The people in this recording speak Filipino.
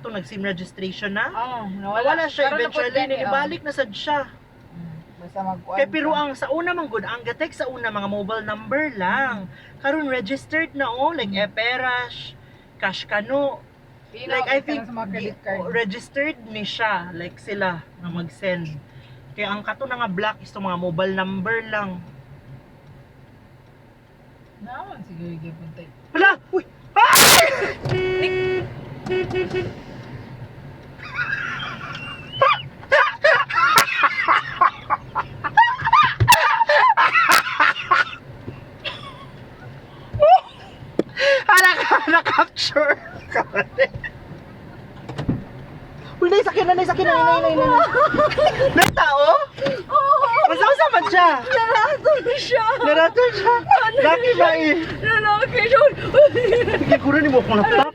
katong nag-SIM registration na. Nawala siya Karon na po eventually, gani, nibalik na sad siya. Basta magkuan. Kaya pero ang sa una man good, ang gatek sa una mga mobile number lang. Karon registered na like Eperash, Cashkano. Like I think sa mga credit card. registered ni siya, like sila na mag-send. Kaya ang kato na nga black is to mga mobile number lang. Naman siguro gipuntay. Hala! Uy! Na-capture! Uy, naisakin na. May tao? Oo! Masa man siya? Naratol siya! Lucky ba eh? Lalaki siya! Sige, kunin mo akong laptop.